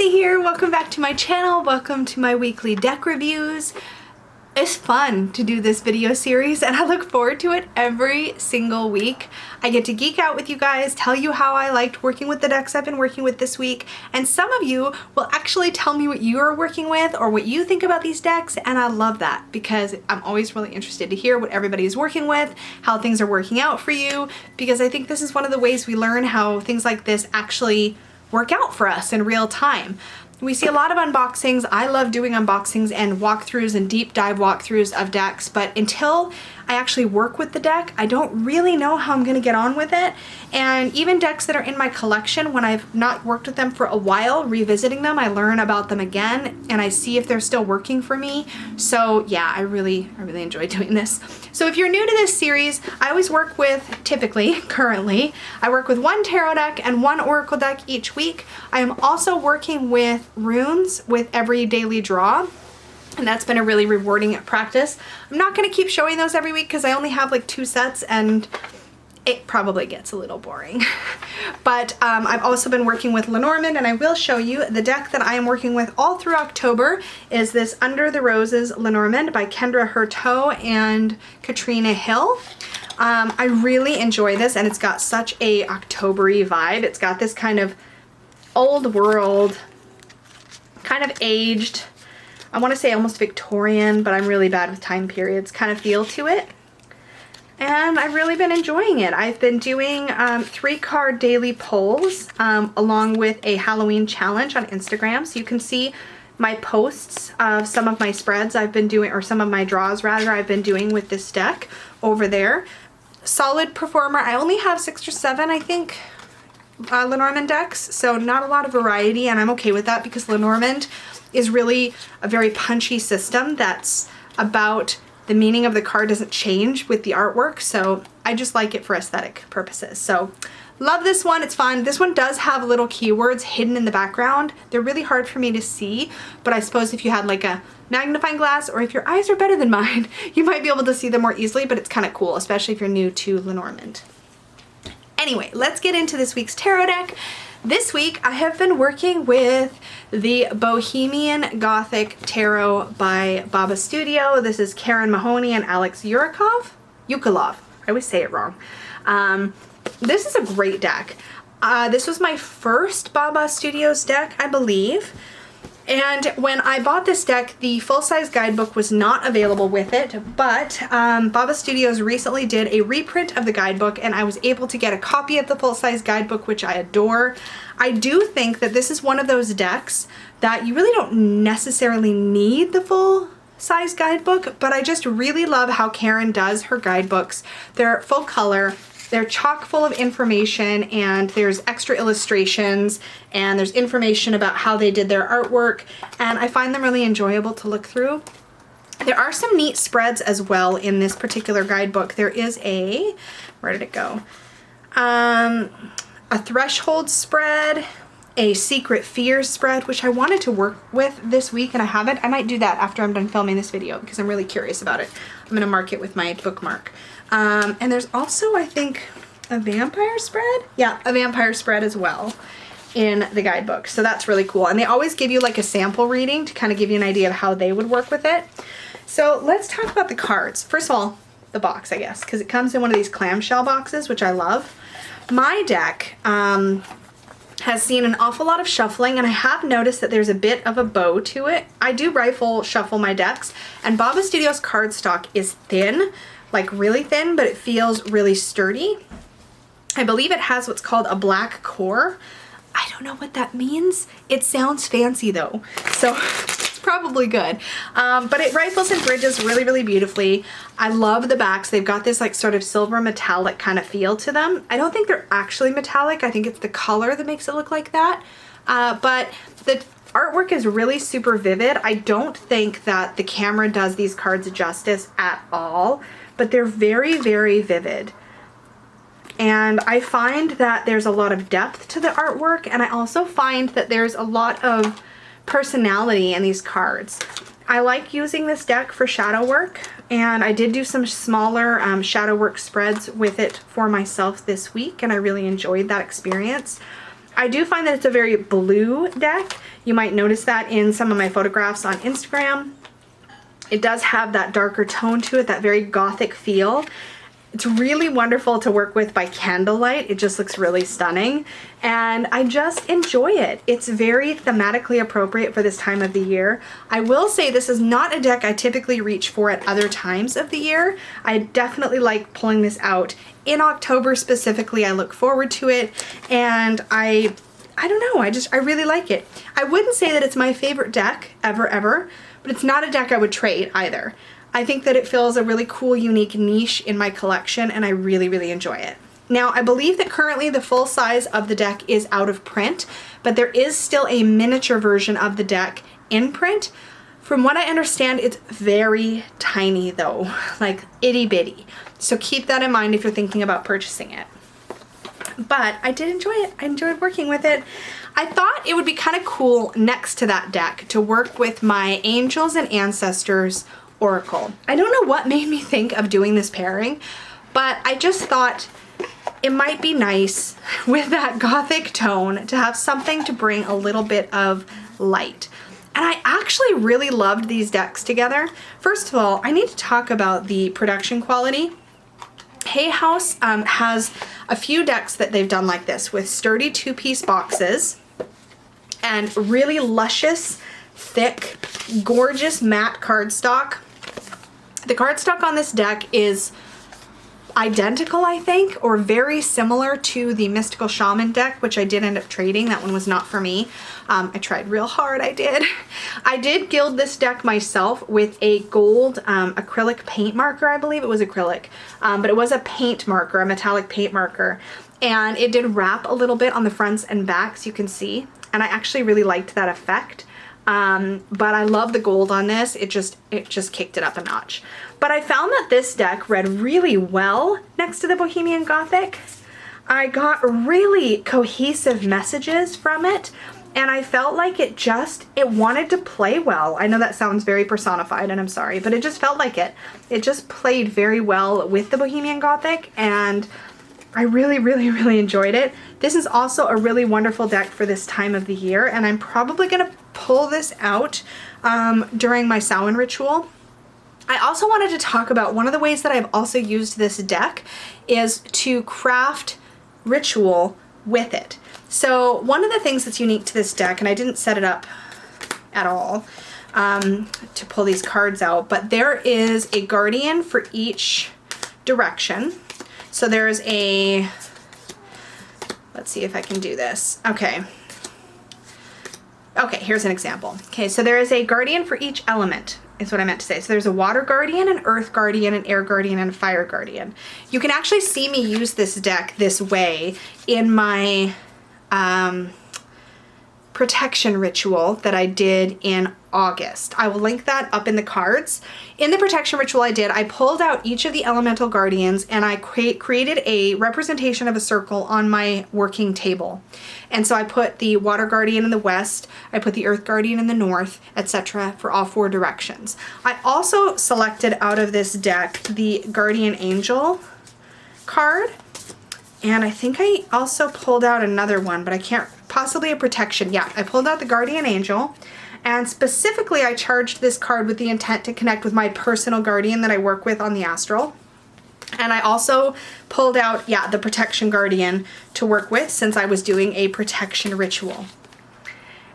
Lacey here. Welcome back to my channel. Welcome to my weekly deck reviews. It's fun to do this video series and I look forward to it every single week. I get to geek out with you guys, tell you how I liked working with the decks I've been working with this week, and some of you will actually tell me what you're working with or what you think about these decks, and I love that because I'm always really interested to hear what everybody is working with, how things are working out for you, because I think this is one of the ways we learn how things like this actually work out for us in real time. We see a lot of unboxings. I love doing unboxings and walkthroughs and deep dive walkthroughs of decks, but until I actually work with the deck, I don't really know how I'm gonna get on with it. And even decks that are in my collection, when I've not worked with them for a while, revisiting them, I learn about them again and I see if they're still working for me. So yeah, I really enjoy doing this. So if you're new to this series, I always work with, currently, I work with one tarot deck and one oracle deck each week. I am also working with runes with every daily draw, and that's been a really rewarding practice. I'm not going to keep showing those every week because I only have like 2 sets and it probably gets a little boring. But I've also been working with Lenormand, and I will show you the deck that I am working with all through October is this Under the Roses Lenormand by Kendra Hurteau and Katrina Hill. I really enjoy this, and it's got such a October-y vibe. It's got this kind of old world, kind of aged, I want to say almost Victorian, but I'm really bad with time periods, kind of feel to it. And I've really been enjoying it. I've been doing 3-card daily polls along with a Halloween challenge on Instagram. So you can see my posts of some of my spreads I've been doing, or some of my draws rather, I've been doing with this deck over there. Solid performer. I only have 6 or 7, I think, Lenormand decks, so not a lot of variety, and I'm okay with that because Lenormand is really a very punchy system that's about the meaning of the card doesn't change with the artwork, so I just like it for aesthetic purposes. So love this one, it's fun. This one does have little keywords hidden in the background. They're really hard for me to see, but I suppose if you had like a magnifying glass, or if your eyes are better than mine, you might be able to see them more easily, but it's kind of cool, especially if you're new to Lenormand. Anyway, let's get into this week's tarot deck. This week I have been working with the Bohemian Gothic Tarot by Baba Studio. This is Karen Mahoney and Alex Yukilov. I always say it wrong. This is a great deck. This was my first Baba Studios deck, I believe. And when I bought this deck, the full-size guidebook was not available with it, but Baba Studios recently did a reprint of the guidebook and I was able to get a copy of the full-size guidebook, which I adore. I do think that this is one of those decks that you really don't necessarily need the full-size guidebook, but I just really love how Karen does her guidebooks. They're full color. They're chock full of information, and there's extra illustrations, and there's information about how they did their artwork, and I find them really enjoyable to look through. There are some neat spreads as well in this particular guidebook. There is a, where did it go? A threshold spread, a secret fears spread, which I wanted to work with this week and I haven't. I might do that after I'm done filming this video because I'm really curious about it. I'm gonna mark it with my bookmark. And there's also, I think, a vampire spread? Yeah, a vampire spread as well in the guidebook. So that's really cool. And they always give you like a sample reading to kind of give you an idea of how they would work with it. So let's talk about the cards. First of all, the box, I guess, because it comes in one of these clamshell boxes, which I love. My deck has seen an awful lot of shuffling, and I have noticed that there's a bit of a bow to it. I do rifle shuffle my decks, and Baba Studios cardstock is thin, like really thin, but it feels really sturdy. I believe it has what's called a black core. I don't know what that means. It sounds fancy though, so it's probably good. But it rifles and bridges really beautifully. I love the backs. They've got this like sort of silver metallic kind of feel to them. I don't think they're actually metallic. I think it's the color that makes it look like that. But the artwork is really super vivid. I don't think that the camera does these cards justice at all, but they're very vivid. And I find that there's a lot of depth to the artwork, and I also find that there's a lot of personality in these cards. I like using this deck for shadow work, and I did do some smaller shadow work spreads with it for myself this week, and I really enjoyed that experience. I do find that it's a very blue deck. You might notice that in some of my photographs on Instagram. It does have that darker tone to it, that very gothic feel. It's really wonderful to work with by candlelight. It just looks really stunning, and I just enjoy it. It's very thematically appropriate for this time of the year. I will say this is not a deck I typically reach for at other times of the year. I definitely like pulling this out in October specifically. I look forward to it, and I don't know, I really like it. I wouldn't say that it's my favorite deck ever, but it's not a deck I would trade either. I think that it fills a really cool, unique niche in my collection, and I really enjoy it. Now, I believe that currently the full size of the deck is out of print, but there is still a miniature version of the deck in print. From what I understand, it's very tiny though, like itty bitty. So keep that in mind if you're thinking about purchasing it. But I did enjoy it. I enjoyed working with it. I thought it would be kind of cool next to that deck to work with my Angels and Ancestors Oracle. I don't know what made me think of doing this pairing, but I just thought it might be nice with that gothic tone to have something to bring a little bit of light. And I actually really loved these decks together. First of all, I need to talk about the production quality. Hay House has a few decks that they've done like this with sturdy 2-piece boxes and really luscious, thick, gorgeous matte cardstock. The cardstock on this deck is identical, I think, or very similar to the Mystical Shaman deck, which I did end up trading. That one was not for me. I tried real hard, I did. I did gild this deck myself with a gold acrylic paint marker, I believe it was acrylic, but it was a paint marker, a metallic paint marker, and it did wrap a little bit on the fronts and backs, you can see, and I actually really liked that effect. But I love the gold on this. It just kicked it up a notch. But I found that this deck read really well next to the Bohemian Gothic. I got really cohesive messages from it, and I felt like it wanted to play well. I know that sounds very personified, and I'm sorry, but it just felt like it. It just played very well with the Bohemian Gothic, and I really enjoyed it. This is also a really wonderful deck for this time of the year, and I'm probably gonna pull this out during my Samhain ritual. I also wanted to talk about one of the ways that I've also used this deck is to craft ritual with it. So one of the things that's unique to this deck, and I didn't set it up at all to pull these cards out, but there is a guardian for each direction. So there's a, let's see if I can do this. Okay, here's an example. Okay, so there is a guardian for each element, is what I meant to say. So there's a water guardian, an earth guardian, an air guardian, and a fire guardian. You can actually see me use this deck this way in my protection ritual that I did in August. I will link that up in the cards. In the protection ritual I pulled out each of the elemental guardians, and I created a representation of a circle on my working table. And so I put the water guardian in the west, I put the earth guardian in the north, etc. for all 4 directions. I also selected out of this deck the guardian angel card, and I think I also pulled out another one, but I can't, possibly a protection. Yeah, I pulled out the guardian angel, and specifically I charged this card with the intent to connect with my personal guardian that I work with on the astral. And I also pulled out, yeah, the protection guardian to work with since I was doing a protection ritual.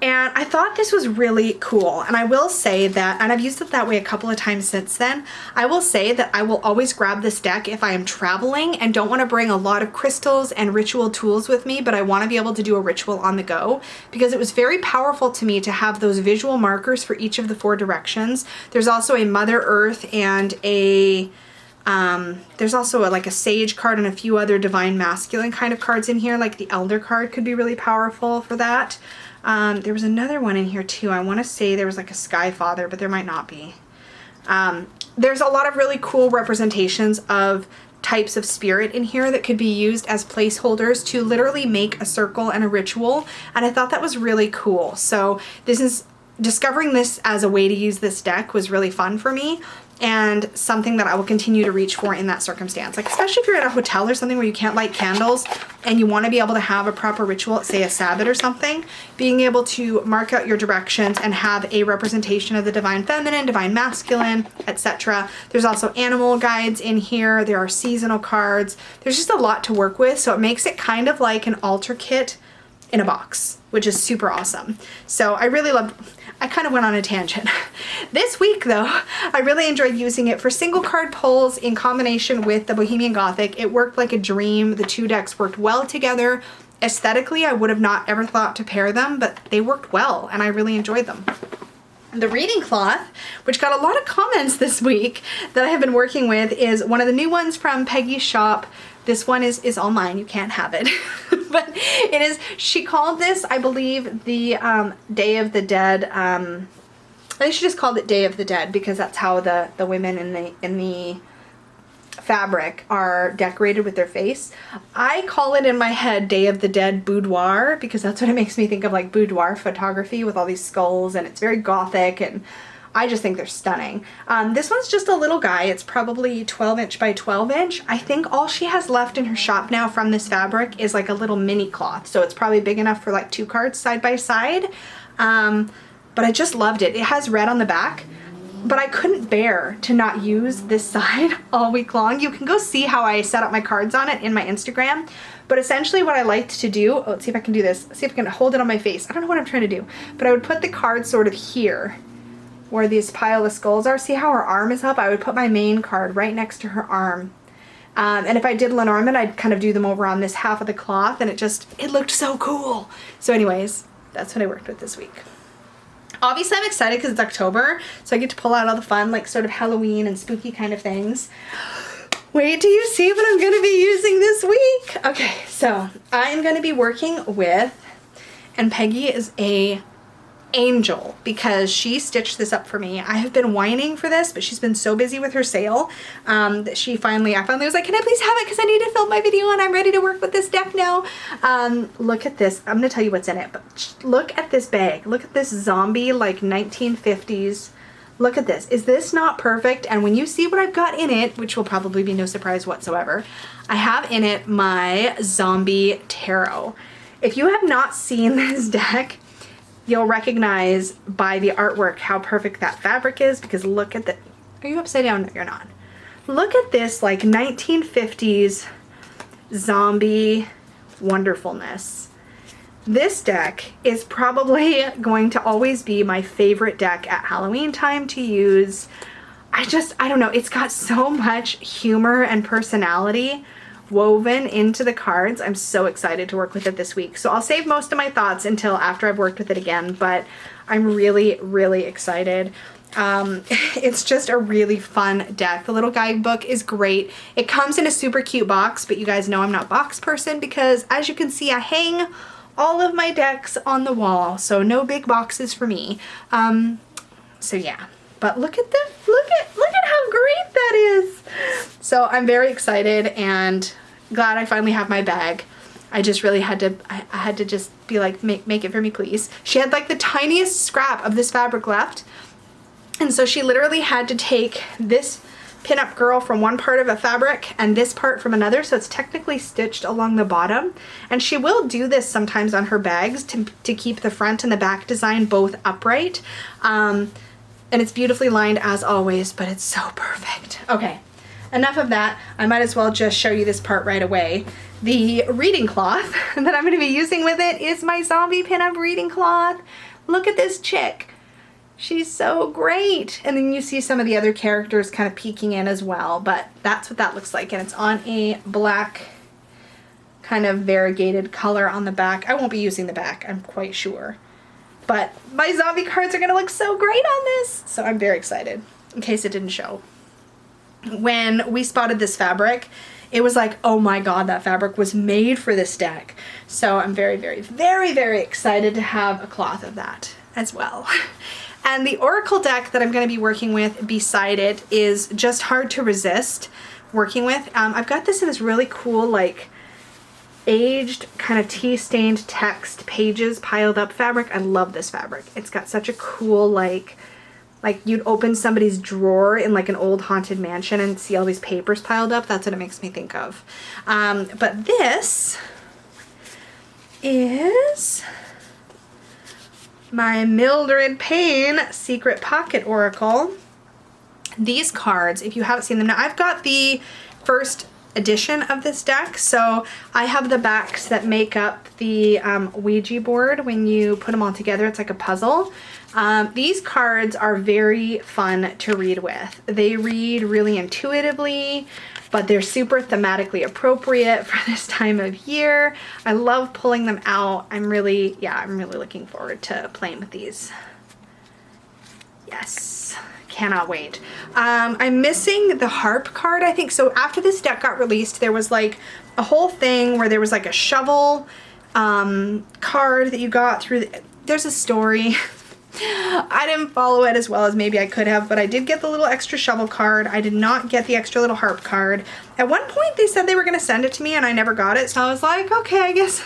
And I thought this was really cool. And I will say that, and I've used it that way a couple of times since then, I will say that I will always grab this deck if I am traveling and don't want to bring a lot of crystals and ritual tools with me, but I want to be able to do a ritual on the go, because it was very powerful to me to have those visual markers for each of the 4 directions. There's also a Mother Earth and a there's also like a sage card and a few other divine masculine kind of cards in here, like the elder card could be really powerful for that. There was another one in here too. I want to say there was like a Sky Father, but there might not be. There's a lot of really cool representations of types of spirit in here that could be used as placeholders to literally make a circle and a ritual, and I thought that was really cool. So discovering this as a way to use this deck was really fun for me, and something that I will continue to reach for in that circumstance. Like, especially if you're at a hotel or something where you can't light candles and you want to be able to have a proper ritual, say a Sabbath or something, being able to mark out your directions and have a representation of the divine feminine, divine masculine, etc. There's also animal guides in here. There are seasonal cards. There's just a lot to work with, so it makes it kind of like an altar kit in a box, which is super awesome. So I really loved, I kind of went on a tangent. This week though, I really enjoyed using it for single card pulls in combination with the Bohemian Gothic. It worked like a dream. The two decks worked well together. Aesthetically, I would have not ever thought to pair them, but they worked well and I really enjoyed them. The reading cloth, which got a lot of comments this week that I have been working with, is one of the new ones from Peggy's shop. This one is all mine. You can't have it. But it is, she called this, I believe, the Day of the Dead. I think she just called it Day of the Dead because that's how the women in the fabric are decorated with their face. I call it in my head Day of the Dead Boudoir because that's what it makes me think of, like boudoir photography with all these skulls, and it's very gothic and I just think they're stunning. This one's just a little guy. It's probably 12 inch by 12 inch. I think all she has left in her shop now from this fabric is like a little mini cloth. So it's probably big enough for like 2 cards side by side. But I just loved it. It has red on the back, but I couldn't bear to not use this side all week long. You can go see how I set up my cards on it in my Instagram. But essentially what I liked to do, let's see if I can do this. See if I can hold it on my face. I don't know what I'm trying to do, but I would put the cards sort of here where these pile of skulls are. See how her arm is up? I would put my main card right next to her arm. And if I did Lenormand, I'd kind of do them over on this half of the cloth, and it looked so cool. So anyways, that's what I worked with this week. Obviously I'm excited because it's October, so I get to pull out all the fun, like sort of Halloween and spooky kind of things. Wait till you see what I'm gonna be using this week. Okay, so I am gonna be working with, and Peggy is a angel because she stitched this up for me. I have been whining for this, but she's been so busy with her sale that I finally was like, can I please have it because I need to film my video and I'm ready to work with this deck now. Look at this. I'm gonna tell you what's in it, but look at this bag. Look at this zombie, like 1950s. Look at this. Is this not perfect? And when you see what I've got in it, which will probably be no surprise whatsoever, I have in it my zombie tarot. If you have not seen this deck, you'll recognize by the artwork how perfect that fabric is, because look at the, are you upside down? No, you're not. Look at this like 1950s zombie wonderfulness. This deck is probably going to always be my favorite deck at Halloween time to use. I don't know, it's got so much humor and personality woven into the cards. I'm so excited to work with it this week. So I'll save most of my thoughts until after I've worked with it again, but I'm really, really excited. It's just a really fun deck. The little guidebook is great. It comes in a super cute box, but you guys know I'm not a box person because as you can see, I hang all of my decks on the wall, so no big boxes for me. So yeah. But look at this, look at how great that is. So I'm very excited and glad I finally have my bag. I just really had to, I had to just be like, make it for me, please. She had like the tiniest scrap of this fabric left. And so she literally had to take this pinup girl from one part of a fabric and this part from another. So it's technically stitched along the bottom. And she will do this sometimes on her bags to keep the front and the back design both upright. And it's beautifully lined as always, but it's so perfect. Okay, enough of that. I might as well just show you this part right away. The reading cloth that I'm gonna be using with it is my zombie pinup reading cloth. Look at this chick. She's so great. And then you see some of the other characters kind of peeking in as well, but that's what that looks like. And it's on a black kind of variegated color on the back. I won't be using the back, I'm quite sure. But my zombie cards are gonna look so great on this. So I'm very excited, in case it didn't show. When we spotted this fabric, it was like, oh my God, that fabric was made for this deck. So I'm very, very, very, very excited to have a cloth of that as well. And the Oracle deck that I'm gonna be working with beside it is just hard to resist working with. I've got this in this really cool, like, aged kind of tea-stained text pages piled up fabric. I love this fabric. It's got such a cool, like, like you'd open somebody's drawer in like an old haunted mansion and see all these papers piled up. That's what it makes me think of. But this is my Mildred Payne Secret Pocket Oracle. These cards, if you haven't seen them, now I've got the first edition of this deck, so I have the backs that make up the Ouija board. When you put them all together, it's like a puzzle. These cards are very fun to read with. They read really intuitively, but they're super thematically appropriate for this time of year. I love pulling them out. I'm really looking forward to playing with these. Yes, cannot wait. I'm missing the harp card, I think. So after this deck got released, there was like a whole thing where there was like a shovel card that you got through. There's a story. I didn't follow it as well as maybe I could have, but I did get the little extra shovel card. I did not get the extra little harp card. At one point they said they were going to send it to me and I never got it, so I was like, okay, I guess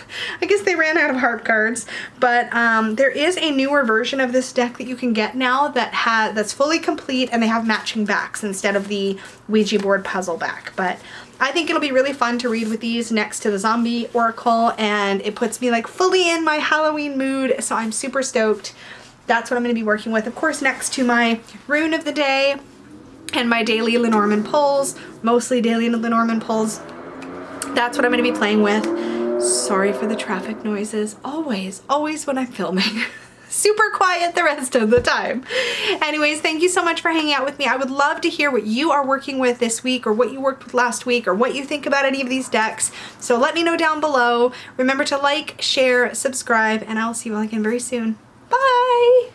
they ran out of harp cards. But there is a newer version of this deck that you can get now that's fully complete, and they have matching backs instead of the Ouija board puzzle back. But I think it'll be really fun to read with these next to the zombie oracle, and it puts me like fully in my Halloween mood, so I'm super stoked. That's what I'm going to be working with, of course, next to my rune of the day and my daily Lenormand pulls, mostly daily Lenormand pulls. That's what I'm going to be playing with. Sorry for the traffic noises. Always when I'm filming. Super quiet the rest of the time. Anyways, thank you so much for hanging out with me. I would love to hear what you are working with this week, or what you worked with last week, or what you think about any of these decks. So let me know down below. Remember to like, share, subscribe, and I'll see you all again very soon. Bye!